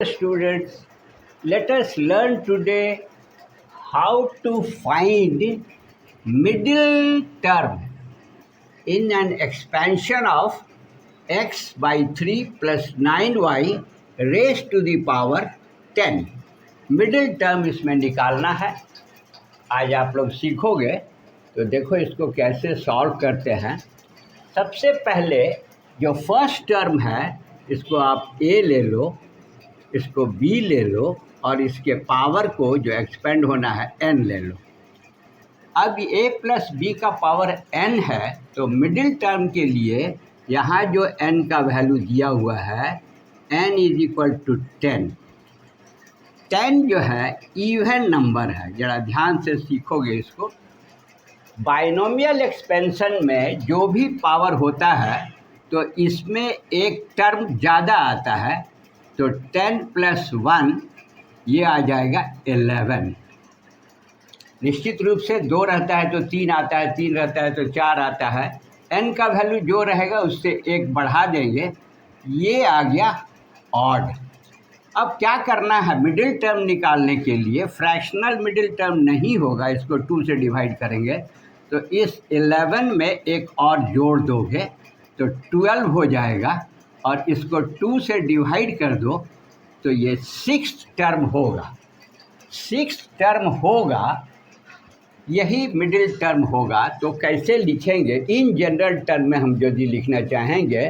Students, let us learn today how to find middle term in an expansion of x by 3 plus 9y raised to the power 10. Middle term इसमें निकालना है। आज आप लोग सीखोगे तो देखो इसको कैसे सॉल्व करते हैं। सबसे पहले जो फर्स्ट टर्म है इसको आप a ले लो, इसको b ले लो और इसके पावर को जो एक्सपेंड होना है n ले लो। अब a प्लस बी का पावर n है तो मिडिल टर्म के लिए यहाँ जो n का वैल्यू दिया हुआ है n इज इक्वल टू 10। 10 जो है इवन नंबर है, जरा ध्यान से सीखोगे इसको। बाइनोमियल एक्सपेंशन में जो भी पावर होता है तो इसमें एक टर्म ज़्यादा आता है, तो 10 प्लस 1 ये आ जाएगा 11। निश्चित रूप से 2 रहता है तो 3 आता है, 3 रहता है तो 4 आता है। n का वैल्यू जो रहेगा उससे 1 बढ़ा देंगे, ये आ गया ऑड। अब क्या करना है मिडिल टर्म निकालने के लिए? फ्रैक्शनल मिडिल टर्म नहीं होगा, इसको 2 से डिवाइड करेंगे तो इस 11 में एक और जोड़ दोगे तो 12 हो जाएगा और इसको 2 से डिवाइड कर दो तो ये 6th टर्म होगा। 6th टर्म होगा, यही मिडिल टर्म होगा। तो कैसे लिखेंगे? इन जनरल टर्म में हम यदि लिखना चाहेंगे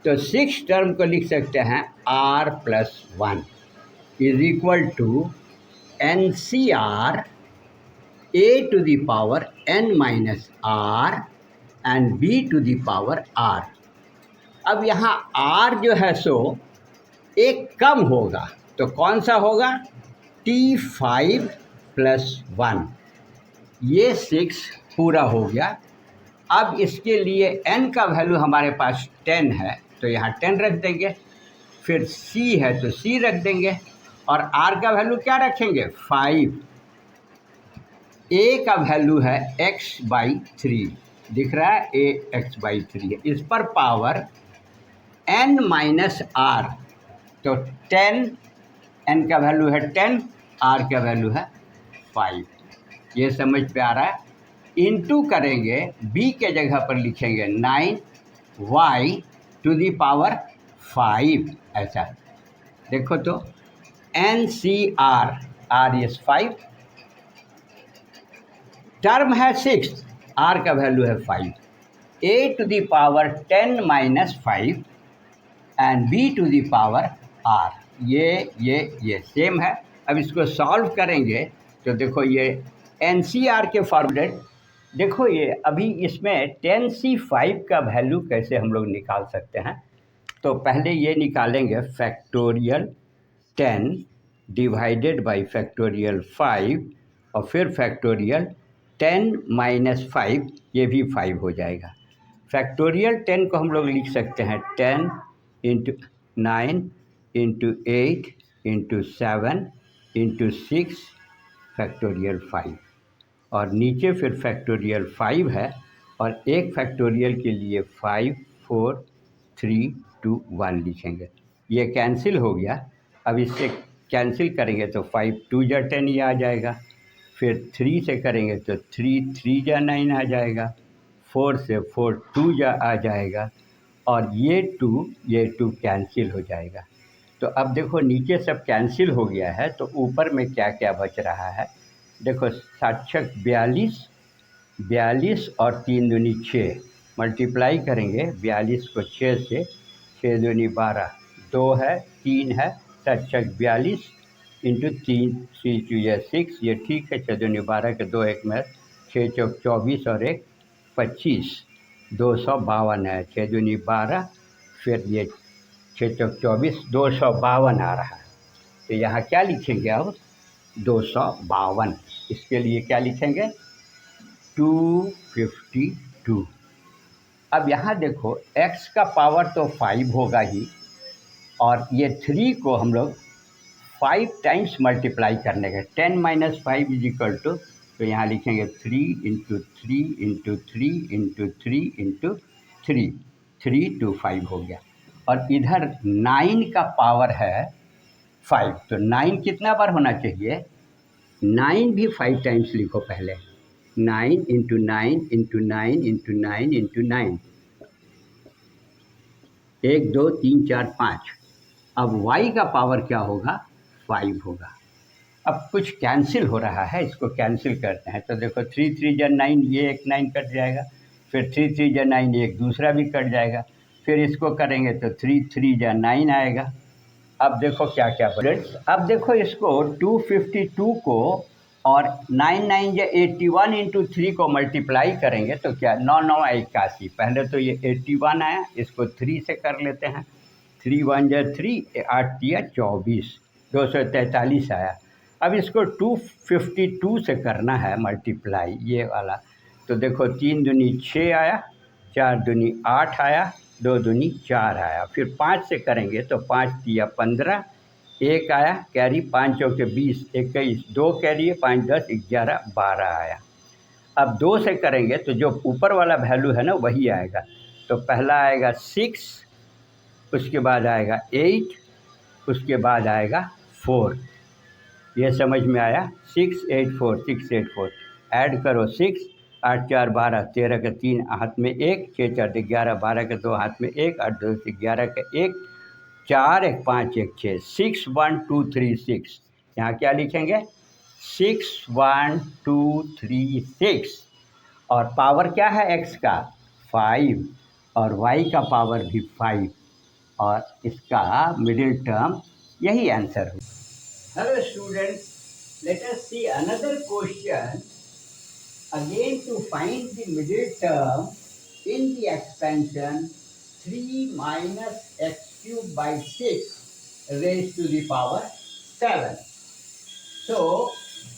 तो 6th टर्म को लिख सकते हैं r plus 1 is equal to N C R a to the power n minus r and b to the power r। अब यहाँ r जो है सो एक कम होगा, तो कौन सा होगा? t5 प्लस 1, ये 6 पूरा हो गया। अब इसके लिए n का वैल्यू हमारे पास 10 है तो यहाँ 10 रख देंगे, फिर c है तो c रख देंगे और r का वैल्यू क्या रखेंगे? 5। a का वैल्यू है x बाई 3, दिख रहा है a x बाई 3 है। इस पर पावर n माइनस r, तो 10, n का वैल्यू है 10, r का वैल्यू है 5। ये समझ पे आ रहा है? इनटू करेंगे, b के जगह पर लिखेंगे 9y टू दी पावर 5, ऐसा। देखो तो n c r is 5, term है 6, r का वैल्यू है 5, a to the power 10 minus 5 and b to the power r, ये सेम है। अब इसको सॉल्व करेंगे तो देखो ये NCR के फॉर्मूलेट देखो, ये अभी इसमें 10C5 का वैल्यू कैसे हम लोग निकाल सकते हैं। तो पहले ये निकालेंगे फैक्टोरियल 10 डिवाइडेड बाई फैक्टोरियल 5 और फिर फैक्टोरियल 10 माइनस 5, ये भी 5 हो जाएगा। फैक्टोरियल 10 को हम लोग लिख सकते हैं 10 into 9 into 8 into 7 into 6 factorial 5, और नीचे फिर फैक्टोरियल 5 है और एक फैक्टोरियल के लिए 5 4 3 2 1 लिखेंगे। ये कैंसिल हो गया। अब इससे कैंसिल करेंगे तो 5 2 जा 10 ये आ जाएगा, फिर 3 से करेंगे तो 3 3 जा 9 आ जाएगा, 4 से 4 2 जा आ जाएगा और ये 2 कैंसिल हो जाएगा। तो अब देखो नीचे सब कैंसिल हो गया है तो ऊपर में क्या क्या बच रहा है। देखो 7 42 और 3 दूनी 6, मल्टीप्लाई करेंगे 42 को 6 से, 6 दूनी 12, 2 है 3 है, 7 42 इंटू 3 3 2 या 6, ये ठीक है। 6 दूनी 12 के 2 1 में 6 चौक 24 और 1 25, 252 है। 6 दूनी 12, फिर ये 6 चौक 24, 252 आ रहा है। तो यहाँ क्या लिखेंगे? अब 252, इसके लिए क्या लिखेंगे? 252। अब यहाँ देखो x का पावर तो 5 होगा ही, और ये 3 को हम लोग 5 टाइम्स मल्टीप्लाई करने के, 10 माइनस 5 इज इक्वल टू, तो यहाँ लिखेंगे 3 इंटू 3 इंटू 3 इंटू 3 इंटू 3, 3 2 5 हो गया। और इधर 9 का पावर है 5, तो 9 कितना बार होना चाहिए? 9 भी 5 टाइम्स लिखो पहले। 9 इंटू 9 इंटू 9 इंटू 9 इंटू 9, 1 2 3 4 5। अब y का पावर क्या होगा? 5 होगा। अब कुछ कैंसिल हो रहा है, इसको कैंसिल करते हैं। तो देखो 3 3 जा 9, ये एक 9 कट जाएगा। फिर 3 3 जा 9, एक दूसरा भी कट जाएगा। फिर इसको करेंगे तो 3 3 जा 9 आएगा। अब देखो क्या क्या फ्रेंड्स, अब देखो इसको 252 को और 9 9 या 81 इंटू 3 को मल्टीप्लाई करेंगे तो क्या, 9 9 81। पहले तो ये 81 आया, इसको 3 से कर लेते हैं। 3 1 जा 3, 8 दिया 24, 243 आया। अब इसको 252 से करना है मल्टीप्लाई, ये वाला। तो देखो 3 दूनी 6 आया, 4 दूनी 8 आया, 2 दूनी 4 आया। फिर 5 से करेंगे तो 5 दिया 15, 1 आया कैरी, 5 चौके 20, 21, 2 कैरी है, 5 10 11 12 आया। अब 2 से करेंगे तो जो ऊपर वाला वैल्यू है ना वही आएगा। तो पहला आएगा 6, उसके बाद आएगा 8, उसके बाद आएगा 4। ये समझ में आया? 6 8 4, 6 8 4। ऐड करो 6, 8 4 12, 13 के 3 हाथ में 1, 6 4 11, 12 के 2 हाथ में 1, 8 2 11 के 1, 4 1 5 1 6, 6 1 2 3 6। यहाँ क्या लिखेंगे? 6 1 2 3 6। और पावर क्या है x का? 5, और y का पावर भी 5, और इसका मिडिल टर्म यही आंसर है। Hello students, let us see another question. Again, to find the middle term in the expansion 3 minus x cube by 6 raised to the power 7. So,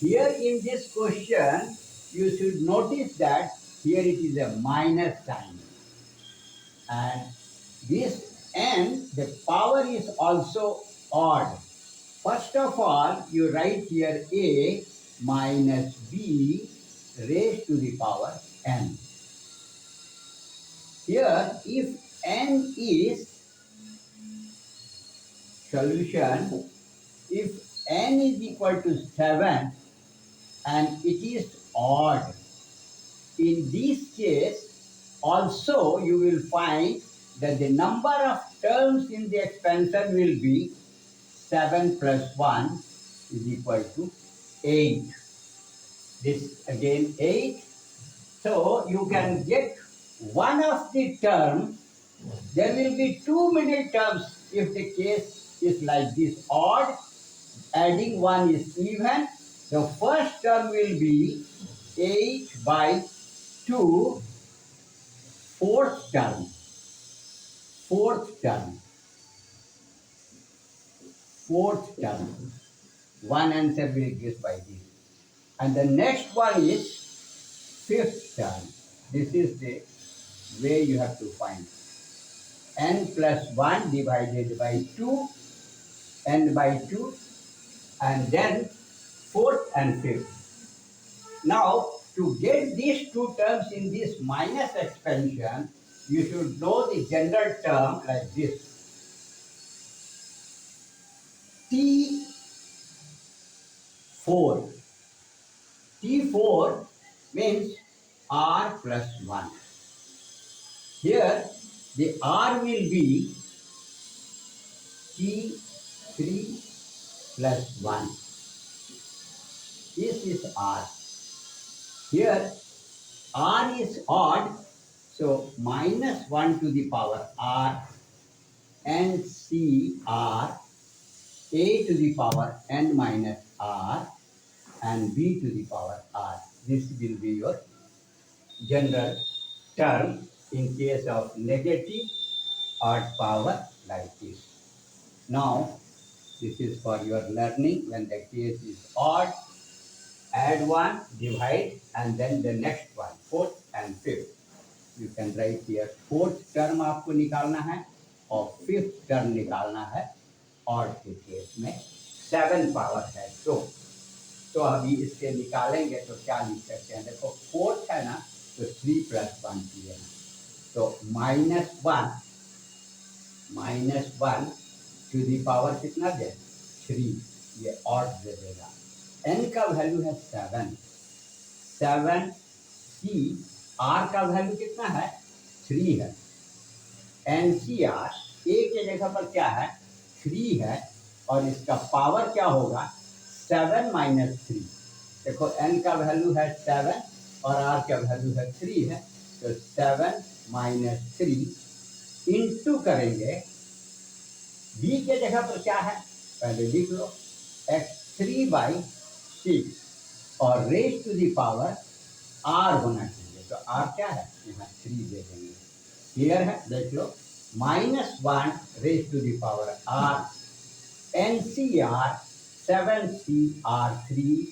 here in this question, you should notice that here it is a minus sign. And this n, the power is also odd. First of all, you write here a minus b raised to the power n. Here, if n is solution, if n is equal to 7 and it is odd, in this case, also you will find that the number of terms in the expansion will be 7 plus 1 is equal to 8. This again 8. So you can get one of the terms. There will be two middle terms if the case is like this odd. Adding 1 is even. The first term will be 8 by 2, fourth term. Fourth term. Fourth term. One answer will give by this. And the next one is fifth term. This is the way you have to find. N plus 1 divided by 2, n by 2, and then fourth and fifth. Now, to get these two terms in this minus expansion, you should know the general term like this. T4. T4 means R plus 1. Here, the R will be T3 plus 1. This is R. Here, R is odd, so minus 1 to the power R, and C R, A to the power n minus R, and B to the power R. This will be your general term in case of negative odd power like this. Now, this is for your learning. When the case is odd, add 1, divide, and then the next one, fourth and fifth. You can write here fourth term आपको निकालना है और fifth term निकालना है, और के case में 7 power है तो अभी इसके निकालेंगे तो क्या लिख सकते हैं? देखो फोर्थ है ना, तो 3 प्लस 1 किए ना, तो -1 टू दी पावर कितना दे? 3, ये ऑड दे देगा। n का वैल्यू है 7, 7 c, r का वैल्यू कितना है 3 है। NCR a के जगह पर क्या है 3 है, और इसका पावर क्या होगा 7 माइनस 3। देखो n का वैल्यू है 7 और r का वैल्यू है 3 है, तो 7 माइनस 3 इंटू करेंगे b के जगह पर क्या है पहले लिख लो x3/6 और raise to the power r होना चाहिए, तो r क्या है यहाँ 3 दे देंगे। क्लियर है, देख लो -1 raise to the power r, NCR 7CR3,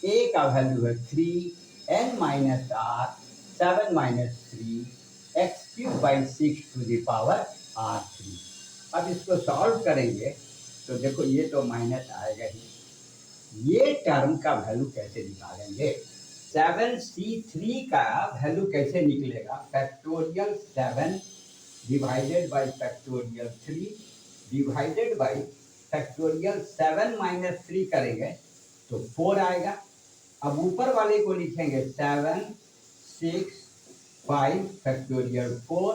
a का वैल्यू है 3, n minus r 7 minus 3 x3/6 to the power r3। अब इसको सॉल्व करेंगे तो देखो ये तो माइनस आएगा ही, ये टर्म का वैल्यू कैसे निकालेंगे 7C3 का वैल्यू कैसे निकलेगा, factorial 7 divided by factorial 3 divided by factorial 7 minus 3 करेंगे तो 4 आएगा। अब ऊपर वाले को लिखेंगे 7 6 5 फैक्टोरियल 4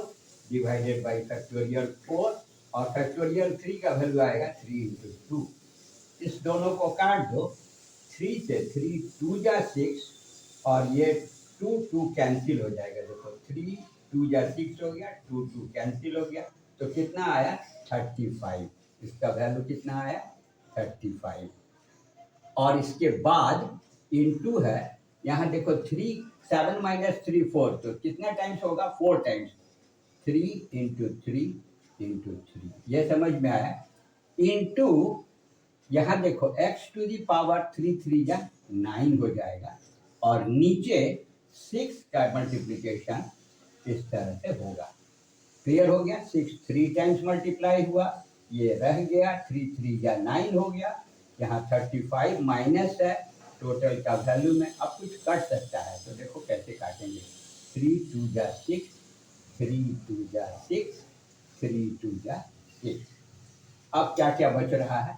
डिवाइडेड बाई फैक्टोरियल 4, और फैक्टोरियल 3 का वैल्यू आएगा 3 इंटू 2। इस दोनों को काट दो, 3 से 3 2 जा 6, और ये 2 2 कैंसिल हो जाएगा। देखो 3 2 जा 6 हो गया, 2 2 कैंसिल हो गया, तो कितना आया 35। इसका वैल्यू कितना आया 35। और इसके बाद इनटू है, यहाँ देखो 3 7 माइनस 3 4, तो कितना टाइम्स होगा 4 टाइम्स, 3 इंटू 3 इंटू 3, ये समझ में आया। इंटू यहाँ देखो x टू दी पावर 3 3 जा 9 हो जाएगा, और नीचे 6 का मल्टीप्लीकेशन इस तरह से होगा। क्लियर हो गया, 6 3 टाइम्स मल्टीप्लाई हुआ, ये रह गया 3 3 जा 9 हो गया, यहाँ 35 माइनस है टोटल का वैल्यू में। अब कुछ कट सकता है तो देखो कैसे काटेंगे, 3 2 जा 6, 3 2 जा 6, 3 2 जा 6। अब क्या क्या बच रहा है,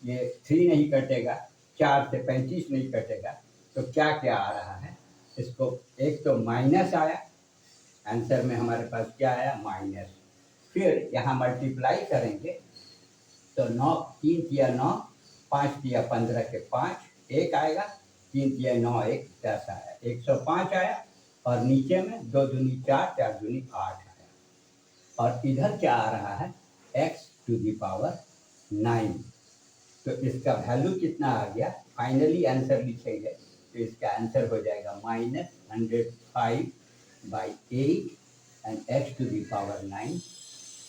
ये 3 नहीं कटेगा, 4 से 35 नहीं कटेगा, तो क्या क्या आ रहा है इसको, एक तो माइनस आया, आंसर में हमारे पास क्या आया माइनस, फिर यहाँ मल्टीप्लाई करेंगे तो 9 3 तिया 9, 5 तिया 15 के 5, 1 आएगा, 3 तिया 9 1 10 आया, 105 आया, और नीचे में 2 दूनी 4 4 दूनी 8 आया, और इधर क्या आ रहा है x टू दी पावर 9, तो इसका वैल्यू कितना आ गया, फाइनली आंसर लिखेंगे तो इसका आंसर हो जाएगा -105/8 and x to the power 9,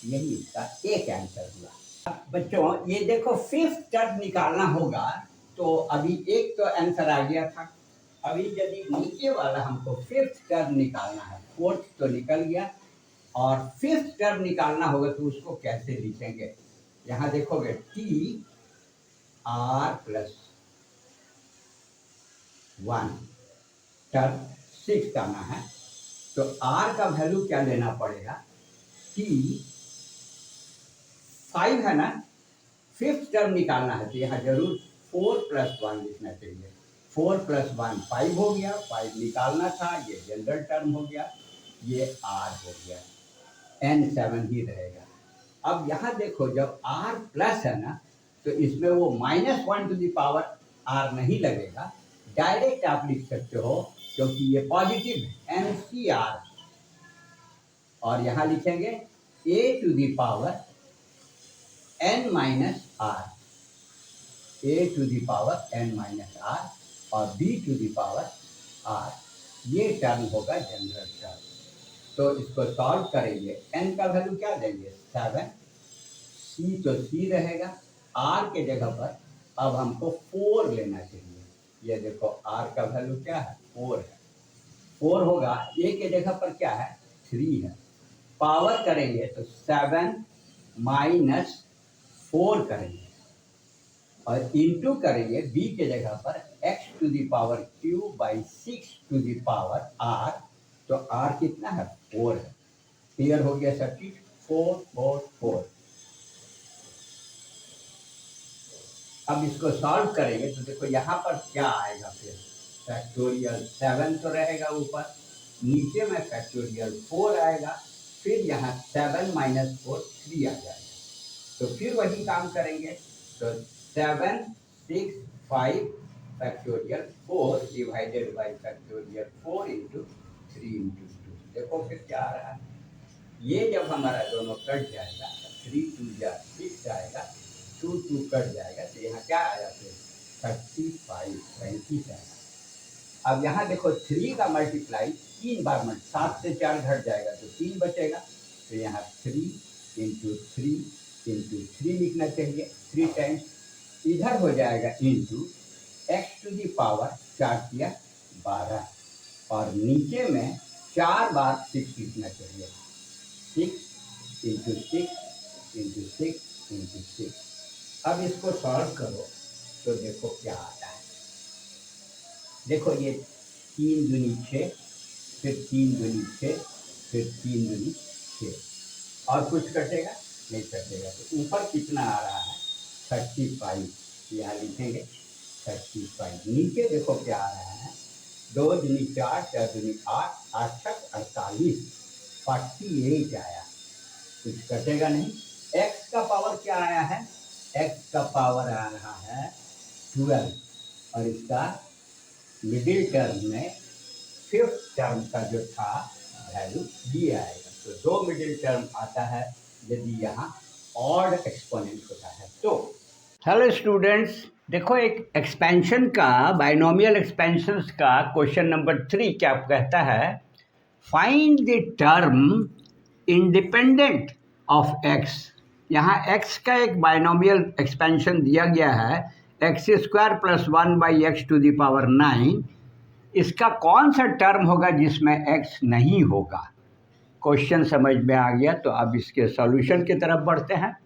यही इसका एक आंसर हुआ। अब बच्चों ये देखो फिफ्थ टर्म निकालना होगा, तो अभी एक तो आंसर आ गया था, अभी यदि नीचे वाला हमको फिफ्थ टर्म निकालना है, फोर्थ तो निकल गया, और फिफ्थ टर्म निकालना होगा तो उसको कैसे लिखेंगे, यहाँ देखोगे t r प्लस 1 टर्म 6 आना है, तो r का वैल्यू क्या लेना पड़ेगा, t 5 है ना, फिफ्थ टर्म निकालना है तो यहाँ जरूर 4 + 1 लिखना चाहिए, 4 + 1 5 हो गया, 5 निकालना था, ये जनरल टर्म हो गया, ये r हो गया, n 7 ही रहेगा। अब यहाँ देखो जब r प्लस है ना, तो इसमें वो -1 टू दी पावर r नहीं लगेगा, डायरेक्ट आप लिख सकते हो क्योंकि ये पॉजिटिव है, NCR, और यहाँ लिखेंगे a to the power n minus r, a to the power n minus r, और b to the power r, ये टर्म होगा जनरल टर्म। तो इसको सॉल्व करेंगे, n का वैल्यू क्या देंगे 7, c तो c रहेगा, r के जगह पर अब हमको 4 लेना चाहिए, ये देखो r का वैल्यू क्या है 4 है, 4 होगा, a के जगह पर क्या है 3 है, पावर करेंगे तो 7 माइनस 4 करेंगे, और इंटू करेंगे b के जगह पर x to the power q/6 to the power r, तो r कितना है 4 है। क्लियर हो गया सब चीज, 4 4 4। अब इसको सॉल्व करेंगे तो देखो यहाँ पर क्या आएगा, फिर फैक्टोरियल 7 तो रहेगा ऊपर, नीचे में फैक्टोरियल 4 आएगा, फिर यहाँ 7 माइनस 4 3 आ जाएगा। तो फिर वही काम करेंगे, तो 7 6 5 factorial 4 divided by factorial 4 into 3 into 2। देखो फिर क्या आ रहा है, ये जब हमारा दोनों कट जाएगा 3 2 जा 6 आएगा, 2 2 कट जाएगा, तो यहाँ क्या आया फिर 35 आएगा। अब यहाँ देखो 3 का मल्टीप्लाई 3 बार 7 से 4 घट जाएगा तो 3 बचेगा, तो यहाँ 3 इंटू 3 लिखना चाहिए, 3 टाइम्स, इधर हो जाएगा into x to the power 4 किया 12, और नीचे में 4 बार 6 लिखना चाहिए, 6 इंटू 6 इंटू 6 इंटू 6। अब इसको सॉल्व करो तो देखो क्या आता है। देखो ये 3 दूनी 6, फिर 3 दूनी 6, फिर 3 दूनी 6, और कुछ कटेगा नहीं कटेगा, तो ऊपर कितना आ रहा है 35, यहाँ लिखेंगे 35। नीचे देखो क्या आ रहा है, 2 दूनी 4, 4 दूनी 8, 8 छक 48, 48 आया, कुछ कटेगा नहीं। x का पावर क्या आया है, x का पावर आ रहा है 12, और इसका मिडिल टर्म में 5th टर्म का जो था वैल्यू ये आएगा। तो 2 मिडिल टर्म आता है यदि यहाँ ऑड एक्सपोनेंट होता है तो। हेलो स्टूडेंट्स, देखो एक एक्सपेंशन का, बाइनोमियल एक्सपेंशंस का क्वेश्चन नंबर 3 क्या कहता है, find the term independent of x। यहाँ x का एक बाइनोमियल एक्सपेंशन दिया गया है, x² plus 1 by X to the power 9। इसका कौन सा टर्म होगा जिसमें x नहीं होगा। क्वेश्चन समझ में आ गया, तो अब इसके सॉल्यूशन की तरफ बढ़ते हैं।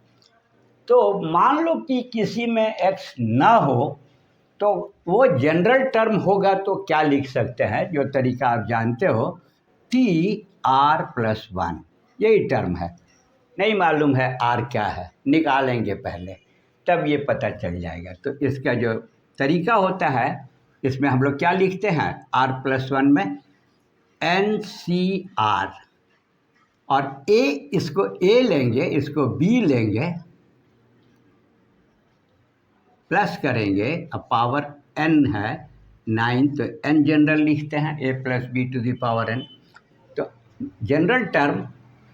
तो मान लो कि किसी में x ना हो तो वो जनरल टर्म होगा, तो क्या लिख सकते हैं, जो तरीका आप जानते हो, TR+1, यही टर्म है। नहीं मालूम है r क्या है, निकालेंगे पहले, तब ये पता चल जाएगा। तो इसका जो तरीका होता है, इसमें हम लोग क्या लिखते हैं, r+1 में NCR, और a, इसको a लेंगे, इसको b लेंगे, प्लस करेंगे, अब पावर n है 9, तो n जनरल लिखते हैं, a plus B to the power n। तो जनरल टर्म,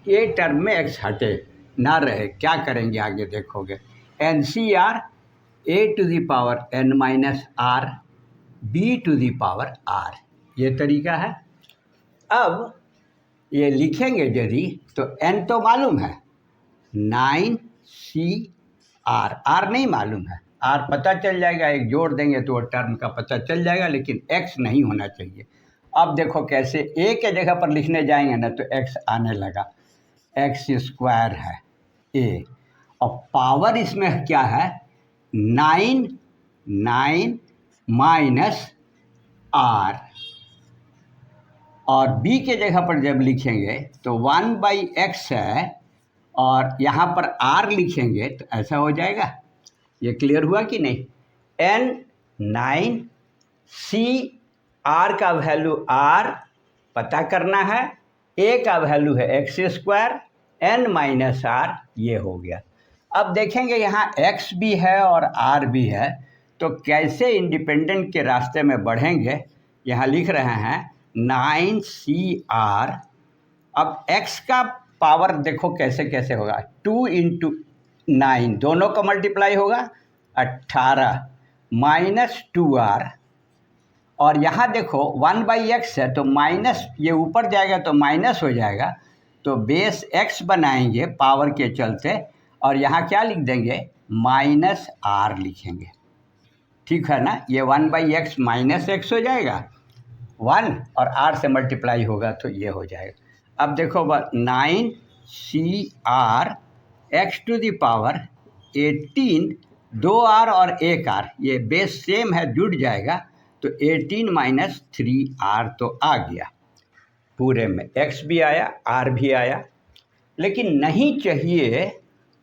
ये टर्म में x हटे ना रहे, क्या करेंगे आगे देखोगे, NCR a to the power n minus r, b to the power r, ये तरीका है। अब ये लिखेंगे यदि, तो n तो मालूम है 9CR, r नहीं मालूम है, r पता चल जाएगा, एक जोड़ देंगे तो वो टर्म का पता चल जाएगा, लेकिन x नहीं होना चाहिए। अब देखो कैसे, a के जगह पर लिखने जाएंगे ना तो x आने लगा, x² है a, और पावर इसमें क्या है 9 माइनस r, और b के जगह पर जब लिखेंगे तो 1/x है, और यहाँ पर r लिखेंगे तो ऐसा हो जाएगा। ये क्लियर हुआ कि नहीं। n9 c, r का वैल्यू r पता करना है, a का वैल्यू है x², n माइनस r, ये हो गया। अब देखेंगे यहाँ x भी है और r भी है, तो कैसे इंडिपेंडेंट के रास्ते में बढ़ेंगे। यहाँ लिख रहे हैं 9CR, अब x का पावर देखो कैसे कैसे होगा, 2 इंटू 9, दोनों का मल्टीप्लाई होगा 18 माइनस 2r, और यहाँ देखो 1/x है तो माइनस, ये ऊपर जाएगा तो माइनस हो जाएगा, तो बेस x बनाएंगे पावर के चलते, और यहाँ क्या लिख देंगे माइनस r लिखेंगे, ठीक है ना। ये 1/x माइनस x हो जाएगा 1, और r से मल्टीप्लाई होगा तो ये हो जाएगा। अब देखो 9CR x to the power 18, 2r और 1r, ये बेस सेम है, जुड़ जाएगा, तो 18 माइनस 3r तो आ गया, पूरे में x भी आया r भी आया। लेकिन नहीं चाहिए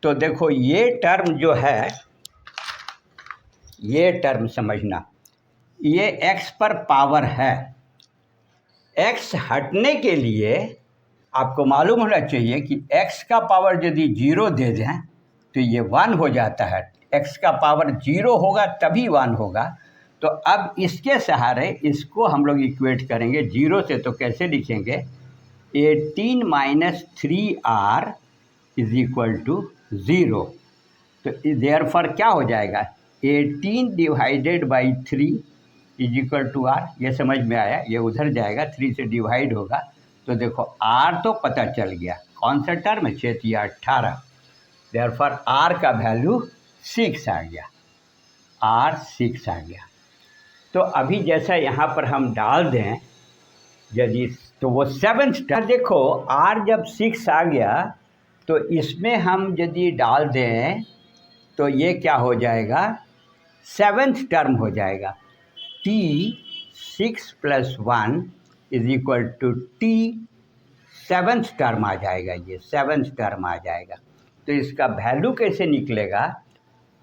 तो देखो ये टर्म जो है ये टर्म समझना, ये x पर पावर है। x हटने के लिए आपको मालूम होना चाहिए कि x का पावर यदि 0 दे दें तो ये 1 हो जाता है। x का पावर 0 होगा तभी 1 होगा। तो अब इसके सहारे इसको हम लोग इक्वेट करेंगे 0 से। तो कैसे लिखेंगे? 18 minus 3r is equal to 0। तो देयरफॉर क्या हो जाएगा? 18 divided by 3 is equal to r। ये समझ में आया? ये उधर जाएगा, 3 से डिवाइड होगा। तो देखो r तो पता चल गया, कौन सा टर्म? 6 या 18। देयरफॉर r का वैल्यू 6 आ गया, r 6 आ गया। तो अभी जैसा यहाँ पर हम डाल दें यदि, तो वो 7th टर्म, देखो r जब 6 आ गया तो इसमें हम यदि डाल दें तो ये क्या हो जाएगा? 7th टर्म हो जाएगा। t 6 + 1 is equal to t 7th term आ जाएगा, ये 7th टर्म आ जाएगा। तो इसका वैल्यू कैसे निकलेगा?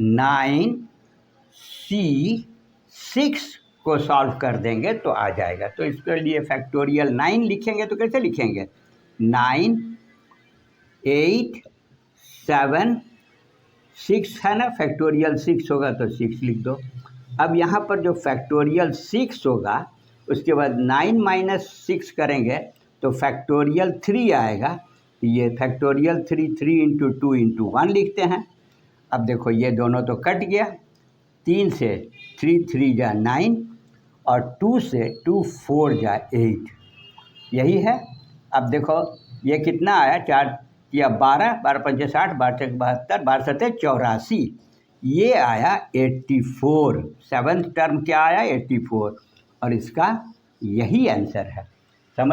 9c6 को सॉल्व कर देंगे तो आ जाएगा। तो इसके लिए फैक्टोरियल 9 लिखेंगे तो कैसे लिखेंगे? 9 8 7 6 है ना, फैक्टोरियल 6 होगा तो 6 लिख दो। अब यहाँ पर जो फैक्टोरियल 6 होगा उसके बाद 9 माइनस 6 करेंगे तो फैक्टोरियल 3 आएगा। ये फैक्टोरियल 3 इंटू 2 इंटू 1 लिखते हैं। अब देखो ये दोनों तो कट गया, 3 से 3 जा 9 और 2 से 2 4 जा 8, यही है। अब देखो ये कितना आया? 4 या 12, 12 पंचे 60, 12 छक 72, 12 सत्ते 84, ये आया 84। 7th टर्म क्या आया? 84। और इसका यही आंसर है। समझ